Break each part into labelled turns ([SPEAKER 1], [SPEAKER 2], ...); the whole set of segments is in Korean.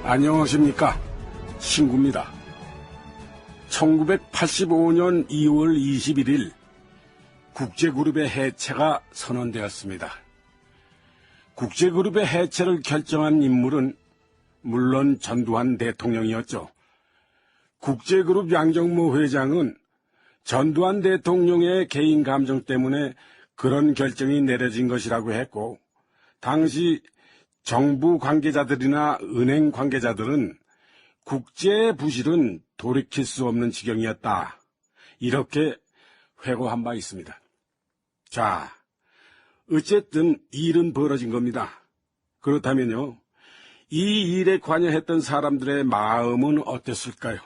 [SPEAKER 1] 안녕하십니까. 신구입니다. 1985년 2월 21일 국제그룹의 해체가 선언되었습니다. 국제그룹의 해체를 결정한 인물은 물론 전두환 대통령이었죠. 국제그룹 양정모 회장은 전두환 대통령의 개인 감정 때문에 그런 결정이 내려진 것이라고 했고, 당시 정부 관계자들이나 은행 관계자들은 국제의 부실은 돌이킬 수 없는 지경이었다, 이렇게 회고한 바 있습니다. 자, 어쨌든 일은 벌어진 겁니다. 그렇다면요, 이 일에 관여했던 사람들의 마음은 어땠을까요?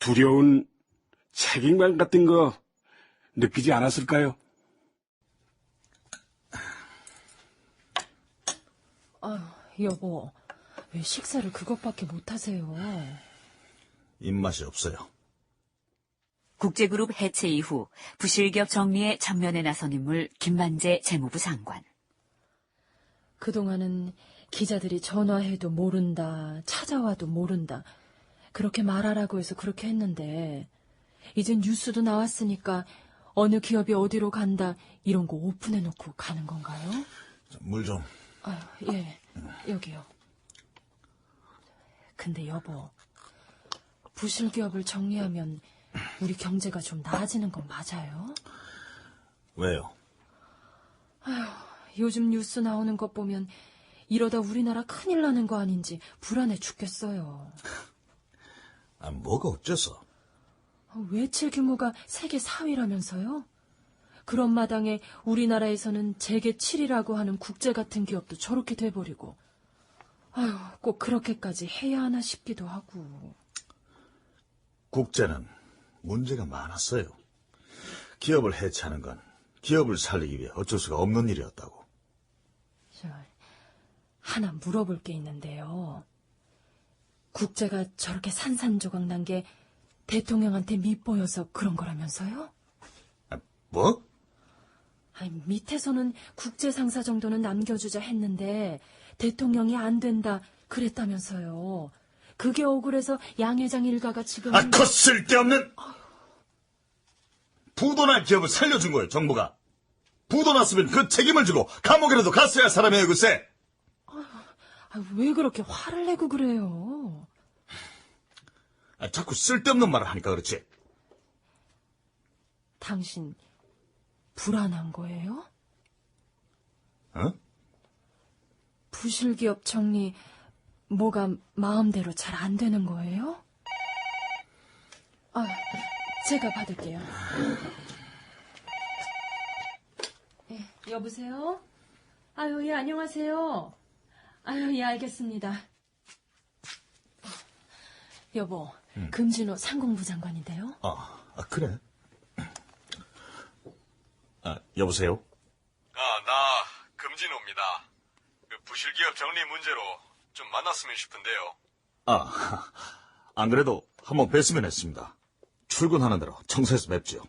[SPEAKER 1] 두려운 책임감 같은 거 느끼지 않았을까요?
[SPEAKER 2] 여보, 왜 식사를 그것밖에 못하세요?
[SPEAKER 3] 입맛이 없어요.
[SPEAKER 4] 국제그룹 해체 이후 부실기업 정리에 전면에 나선 인물 김만재 재무부 장관.
[SPEAKER 2] 그동안은 기자들이 전화해도 모른다, 찾아와도 모른다, 그렇게 말하라고 해서 그렇게 했는데, 이젠 뉴스도 나왔으니까 어느 기업이 어디로 간다, 이런 거 오픈해놓고 가는 건가요?
[SPEAKER 3] 물 좀.
[SPEAKER 2] 예, 여기요. 근데 여보, 부실기업을 정리하면 우리 경제가 좀 나아지는 건 맞아요?
[SPEAKER 3] 왜요?
[SPEAKER 2] 요즘 뉴스 나오는 것 보면 이러다 우리나라 큰일 나는 거 아닌지 불안해 죽겠어요.
[SPEAKER 3] 뭐가 어째서?
[SPEAKER 2] 외채 규모가 세계 4위라면서요? 그런 마당에 우리나라에서는 세계 7위라고 하는 국제 같은 기업도 저렇게 돼버리고, 꼭 그렇게까지 해야 하나 싶기도 하고.
[SPEAKER 3] 국제는 문제가 많았어요. 기업을 해체하는 건 기업을 살리기 위해 어쩔 수가 없는 일이었다고.
[SPEAKER 2] 하나 물어볼 게 있는데요. 국제가 저렇게 산산조각 난 게 대통령한테 밉보여서 그런 거라면서요?
[SPEAKER 3] 뭐?
[SPEAKER 2] 밑에서는 국제 상사 정도는 남겨주자 했는데 대통령이 안 된다 그랬다면서요. 그게 억울해서 양 회장 일가가 지금...
[SPEAKER 3] 그 쓸데없는! 부도난 기업을 살려준 거예요, 정부가. 부도 났으면 그 책임을 지고 감옥이라도 갔어야 할 사람이에요, 글쎄.
[SPEAKER 2] 왜 그렇게 화를 내고 그래요?
[SPEAKER 3] 자꾸 쓸데없는 말을 하니까 그렇지.
[SPEAKER 2] 당신 불안한 거예요?
[SPEAKER 3] 어?
[SPEAKER 2] 부실기업 정리 뭐가 마음대로 잘 안 되는 거예요? 제가 받을게요. 여보세요? 예, 안녕하세요. 예, 알겠습니다. 여보, 금진호 상공부 장관인데요.
[SPEAKER 3] 그래. 여보세요?
[SPEAKER 5] 나 금진호입니다. 그 부실기업 정리 문제로 좀 만났으면 싶은데요.
[SPEAKER 3] 안 그래도 한번 뵀으면 했습니다. 출근하는 대로 청사에서 뵙지요.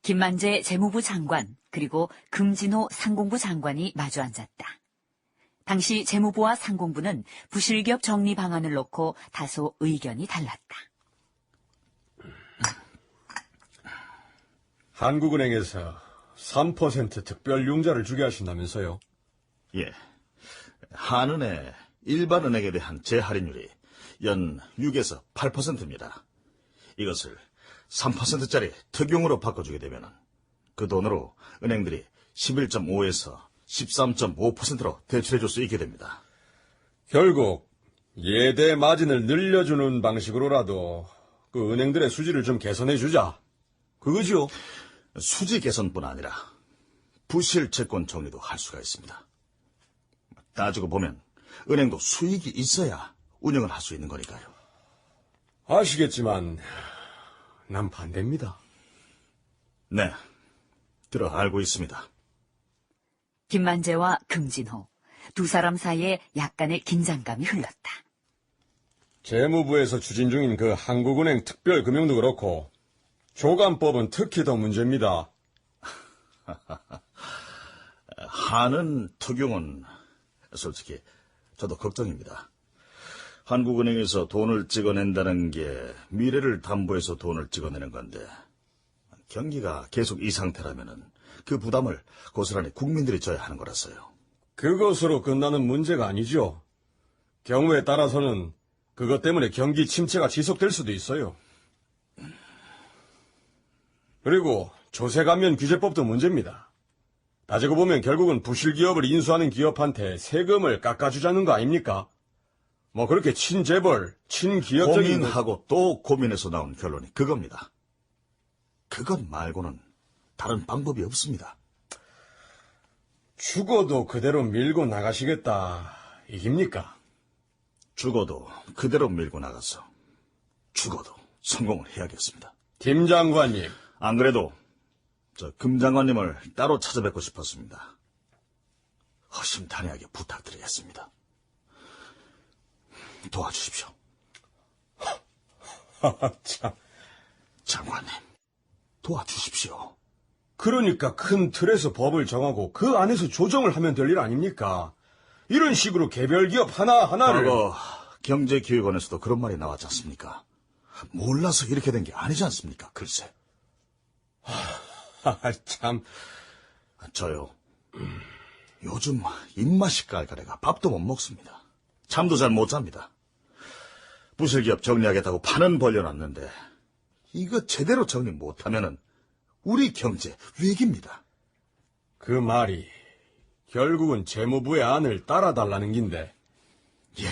[SPEAKER 4] 김만재 재무부 장관 그리고 금진호 상공부 장관이 마주 앉았다. 당시 재무부와 상공부는 부실기업 정리 방안을 놓고 다소 의견이 달랐다.
[SPEAKER 6] 한국은행에서 3% 특별융자를 주게 하신다면서요?
[SPEAKER 3] 예. 한은의 일반은행에 대한 재할인율이 연 6에서 8%입니다. 이것을 3%짜리 특용으로 바꿔주게 되면 그 돈으로 은행들이 11.5에서 13.5%로 대출해줄 수 있게 됩니다.
[SPEAKER 6] 결국 예대 마진을 늘려주는 방식으로라도 그 은행들의 수지를 좀 개선해주자, 그거죠?
[SPEAKER 3] 수지 개선뿐 아니라 부실 채권 정리도 할 수가 있습니다. 따지고 보면 은행도 수익이 있어야 운영을 할 수 있는 거니까요.
[SPEAKER 6] 아시겠지만 난 반대입니다.
[SPEAKER 3] 네, 들어 알고 있습니다.
[SPEAKER 4] 김만재와 금진호, 두 사람 사이에 약간의 긴장감이 흘렀다.
[SPEAKER 6] 재무부에서 추진 중인 그 한국은행 특별금융도 그렇고 조간법은 특히 더 문제입니다.
[SPEAKER 3] 한은 특용은 솔직히 저도 걱정입니다. 한국은행에서 돈을 찍어낸다는 게 미래를 담보해서 돈을 찍어내는 건데 경기가 계속 이 상태라면은 그 부담을 고스란히 국민들이 져야 하는 거라서요.
[SPEAKER 6] 그것으로 끝나는 문제가 아니죠. 경우에 따라서는 그것 때문에 경기 침체가 지속될 수도 있어요. 그리고 조세감면 규제법도 문제입니다. 따지고 보면 결국은 부실기업을 인수하는 기업한테 세금을 깎아주자는 거 아닙니까? 뭐 그렇게 친재벌, 친기업적인...
[SPEAKER 3] 고민하고 또 고민해서 나온 결론이 그겁니다. 그것 말고는 다른 방법이 없습니다.
[SPEAKER 6] 죽어도 그대로 밀고 나가시겠다, 이깁니까?
[SPEAKER 3] 죽어도 그대로 밀고 나가서 죽어도 성공을 해야겠습니다.
[SPEAKER 6] 김 장관님,
[SPEAKER 3] 안 그래도 저 금 장관님을 따로 찾아뵙고 싶었습니다. 허심탄회하게 부탁드리겠습니다. 도와주십시오.
[SPEAKER 6] 참.
[SPEAKER 3] 장관님, 도와주십시오.
[SPEAKER 6] 그러니까 큰 틀에서 법을 정하고 그 안에서 조정을 하면 될 일 아닙니까? 이런 식으로 개별 기업 하나하나를...
[SPEAKER 3] 과거 경제기획원에서도 그런 말이 나왔지 않습니까? 몰라서 이렇게 된 게 아니지 않습니까? 글쎄.
[SPEAKER 6] 참...
[SPEAKER 3] 저요. 요즘 입맛이 깔깔해가 밥도 못 먹습니다. 잠도 잘 못 잡니다. 부실기업 정리하겠다고 판은 벌려놨는데 이거 제대로 정리 못하면은 우리 경제 위기입니다.
[SPEAKER 6] 그 말이 결국은 재무부의 안을 따라달라는 긴데
[SPEAKER 3] 예,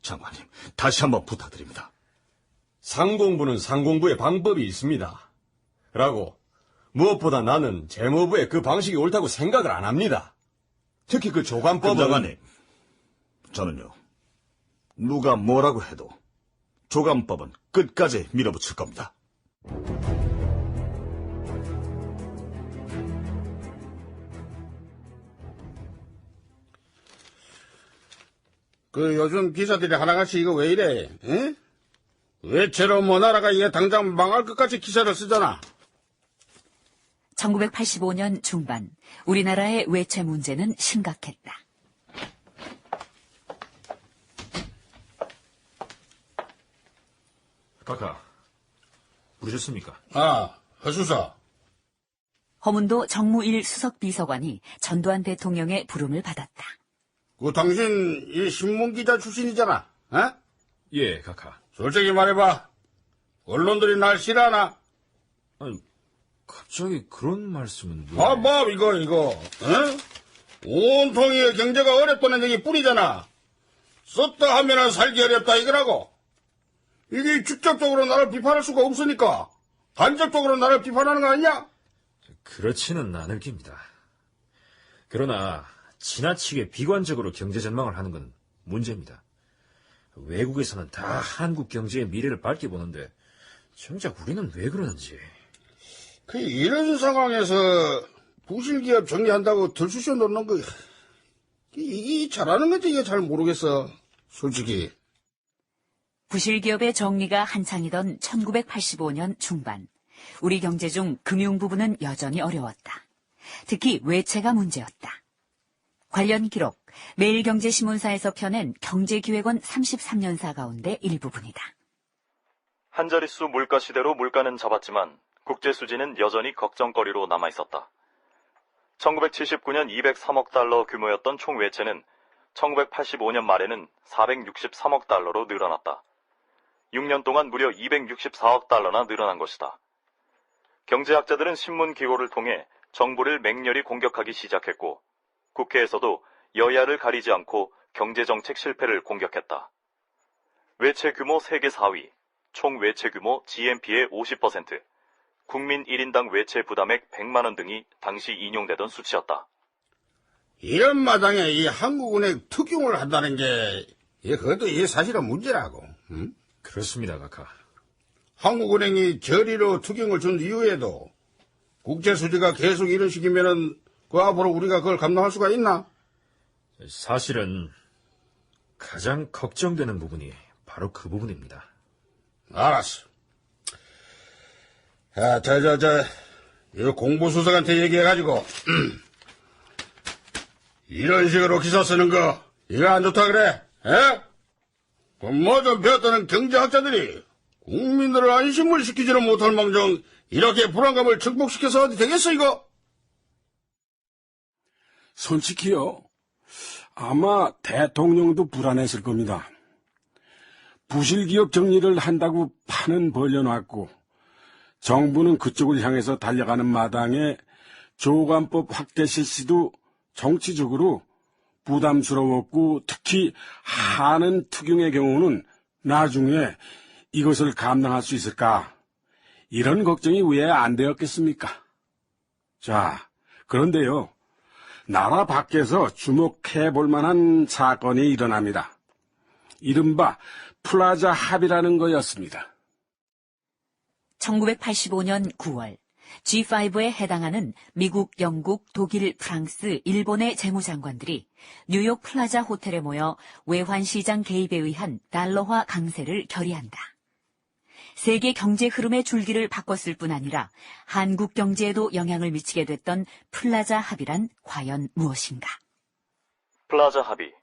[SPEAKER 3] 장관님. 다시 한번 부탁드립니다.
[SPEAKER 6] 상공부는 상공부의 방법이 있습니다. 라고 무엇보다 나는 재무부의 그 방식이 옳다고 생각을 안 합니다. 특히 그 조간법은...
[SPEAKER 3] 장관님, 저는요. 누가 뭐라고 해도 조간법은 끝까지 밀어붙일 겁니다.
[SPEAKER 7] 그 요즘 기사들이 하나같이 이거 왜 이래? 응? 외채로 뭐 나라가 이게 당장 망할 것까지 기사를 쓰잖아.
[SPEAKER 4] 1985년 중반 우리나라의 외채 문제는 심각했다.
[SPEAKER 8] 카카, 부르셨습니까?
[SPEAKER 7] 아, 허수사.
[SPEAKER 4] 허문도 정무일 수석비서관이 전두환 대통령의 부름을 받았다.
[SPEAKER 7] 그 당신 이 신문기자 출신이잖아. 어?
[SPEAKER 8] 예, 카카.
[SPEAKER 7] 솔직히 말해봐. 언론들이 날 싫어하나?
[SPEAKER 8] 아니, 갑자기 그런 말씀은 왜...
[SPEAKER 7] 아, 뭐 이거. 어? 온통이 경제가 어렵다는 얘기 뿐이잖아. 썼다 하면은 살기 어렵다 이거라고. 이게 직접적으로 나를 비판할 수가 없으니까 간접적으로 나를 비판하는 거 아니냐?
[SPEAKER 8] 그렇지는 않을 겁니다. 그러나 지나치게 비관적으로 경제 전망을 하는 건 문제입니다. 외국에서는 다 한국 경제의 미래를 밝게 보는데 정작 우리는 왜 그러는지.
[SPEAKER 7] 그 이런 상황에서 부실기업 정리한다고 들쑤셔 놓는 거 이게 잘하는 건지 이게 잘 모르겠어. 솔직히.
[SPEAKER 4] 부실기업의 정리가 한창이던 1985년 중반 우리 경제 중 금융 부분은 여전히 어려웠다. 특히 외채가 문제였다. 관련 기록, 매일경제신문사에서 펴낸 경제기획원 33년사 가운데 일부분이다.
[SPEAKER 9] 한 자릿수 물가 시대로 물가는 잡았지만 국제 수지는 여전히 걱정거리로 남아있었다. 1979년 203억 달러 규모였던 총 외채는 1985년 말에는 463억 달러로 늘어났다. 6년 동안 무려 264억 달러나 늘어난 것이다. 경제학자들은 신문 기고를 통해 정부를 맹렬히 공격하기 시작했고 국회에서도 여야를 가리지 않고 경제정책 실패를 공격했다. 외채 규모 세계 4위, 총 외채 규모 GNP의 50%, 국민 1인당 외채 부담액 100만 원 등이 당시 인용되던 수치였다.
[SPEAKER 7] 이런 마당에 이 한국은행 특용을 한다는 게 그것도 이게 사실은 문제라고. 응?
[SPEAKER 8] 그렇습니다, 카카.
[SPEAKER 7] 한국은행이 저리로 특용을 준 이후에도 국제수지가 계속 이런 식이면은 그 앞으로 우리가 그걸 감당할 수가 있나?
[SPEAKER 8] 사실은 가장 걱정되는 부분이 바로 그 부분입니다.
[SPEAKER 7] 알았어. 야, 이거 공보수석한테 얘기해가지고, 이런 식으로 기사 쓰는 거, 이거 안 좋다 그래? 에? 뭐 좀 배웠다는 경제학자들이 국민들을 안심을 시키지는 못할 망정, 이렇게 불안감을 증폭시켜서 어디 되겠어, 이거?
[SPEAKER 1] 솔직히요, 아마 대통령도 불안했을 겁니다. 부실기업 정리를 한다고 판은 벌려놨고, 정부는 그쪽을 향해서 달려가는 마당에 조관법 확대 실시도 정치적으로 부담스러웠고, 특히 하는 특용의 경우는 나중에 이것을 감당할 수 있을까? 이런 걱정이 왜 안 되었겠습니까? 자, 그런데요, 나라 밖에서 주목해 볼 만한 사건이 일어납니다. 이른바 플라자 합의라는 거였습니다.
[SPEAKER 4] 1985년 9월 G5에 해당하는 미국, 영국, 독일, 프랑스, 일본의 재무장관들이 뉴욕 플라자 호텔에 모여 외환시장 개입에 의한 달러화 강세를 결의한다. 세계 경제 흐름의 줄기를 바꿨을 뿐 아니라 한국 경제에도 영향을 미치게 됐던 플라자 합의란 과연 무엇인가?
[SPEAKER 9] 플라자 합의.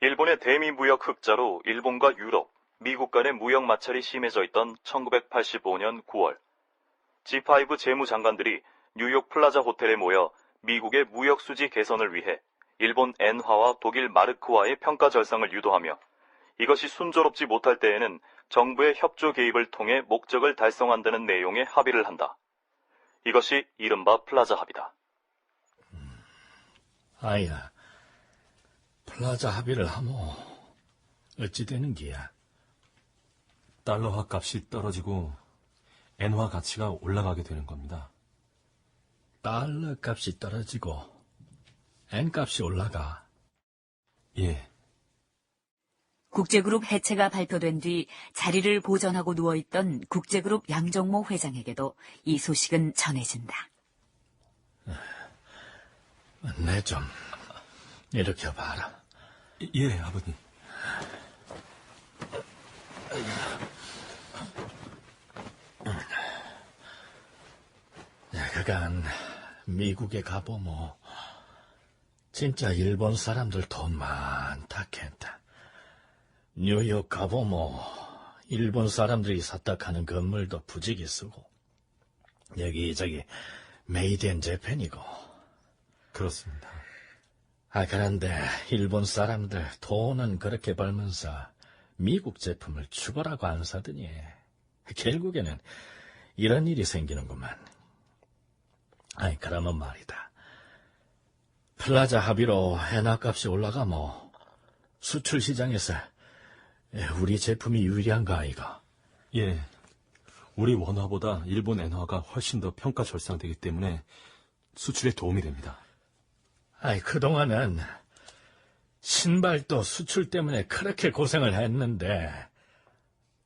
[SPEAKER 9] 일본의 대미 무역 흑자로 일본과 유럽, 미국 간의 무역 마찰이 심해져 있던 1985년 9월, G5 재무장관들이 뉴욕 플라자 호텔에 모여 미국의 무역 수지 개선을 위해 일본 엔화와 독일 마르크화의 평가 절상을 유도하며 이것이 순조롭지 못할 때에는 정부의 협조 개입을 통해 목적을 달성한다는 내용의 합의를 한다. 이것이 이른바 플라자 합의다.
[SPEAKER 10] 아야, 플라자 합의를 하모 어찌 되는 기야?
[SPEAKER 11] 달러화 값이 떨어지고 엔화 가치가 올라가게 되는 겁니다.
[SPEAKER 10] 달러 값이 떨어지고 엔 값이 올라가.
[SPEAKER 11] 예.
[SPEAKER 4] 국제그룹 해체가 발표된 뒤 자리를 보전하고 누워있던 국제그룹 양정모 회장에게도 이 소식은 전해진다.
[SPEAKER 10] 내 좀 이렇게 봐라.
[SPEAKER 11] 예, 아버님.
[SPEAKER 10] 그간 미국에 가보모 진짜 일본 사람들 돈 많다 캔다. 뉴욕 가보모 일본 사람들이 샀다 하는 건물도 부지기 쓰고 여기저기 메이드 인 재팬이고.
[SPEAKER 11] 그렇습니다.
[SPEAKER 10] 그런데 일본 사람들 돈은 그렇게 벌면서 미국 제품을 죽어라고 안 사더니 결국에는 이런 일이 생기는구만. 그러면 말이다. 플라자 합의로 엔화값이 올라가면 수출 시장에서 우리 제품이 유리한가 아이가?
[SPEAKER 11] 예. 우리 원화보다 일본 엔화가 훨씬 더 평가 절상되기 때문에 수출에 도움이 됩니다.
[SPEAKER 10] 그동안은 신발도 수출 때문에 그렇게 고생을 했는데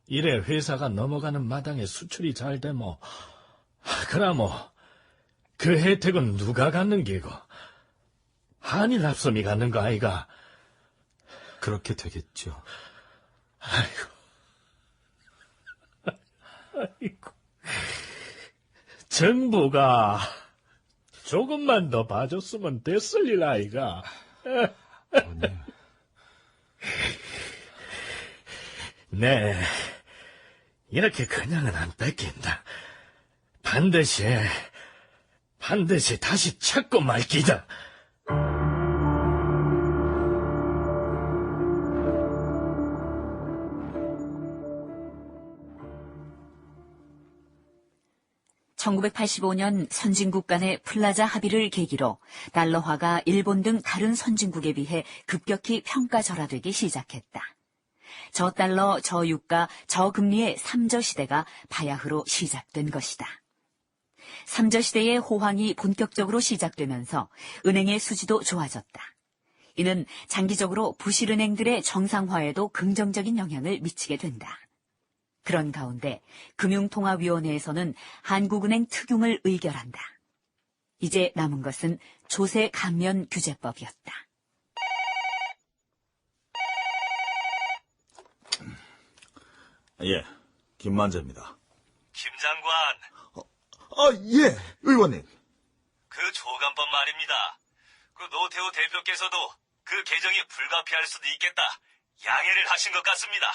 [SPEAKER 10] 이래 회사가 넘어가는 마당에 수출이 잘 되면 그러면 그 혜택은 누가 갖는 게고? 한일 합섬이 갖는 거 아이가?
[SPEAKER 11] 그렇게 되겠죠.
[SPEAKER 10] 아이고. 정부가 조금만 더 봐줬으면 됐을 일 아이가.
[SPEAKER 11] 아버님.
[SPEAKER 10] 네, 이렇게 그냥은 안 뺏긴다. 반드시 다시 찾고 말기다.
[SPEAKER 4] (1985년) 선진국 간의 플라자 합의를 계기로 달러화가 일본 등 다른 선진국에 비해 급격히 평가절하되기 시작했다. 저달러, 저유가, 저금리의 삼저 시대가 바야흐로 시작된 것이다. 삼저 시대의 호황이 본격적으로 시작되면서 은행의 수지도 좋아졌다. 이는 장기적으로 부실은행들의 정상화에도 긍정적인 영향을 미치게 된다. 그런 가운데 금융통화위원회에서는 한국은행 특용을 의결한다. 이제 남은 것은 조세 감면 규제법이었다.
[SPEAKER 3] 예, 김만재입니다.
[SPEAKER 10] 김 장관,
[SPEAKER 3] 예, 의원님.
[SPEAKER 10] 그 조간법 말입니다. 그 노태우 대표께서도 그 개정이 불가피할 수도 있겠다 양해를 하신 것 같습니다.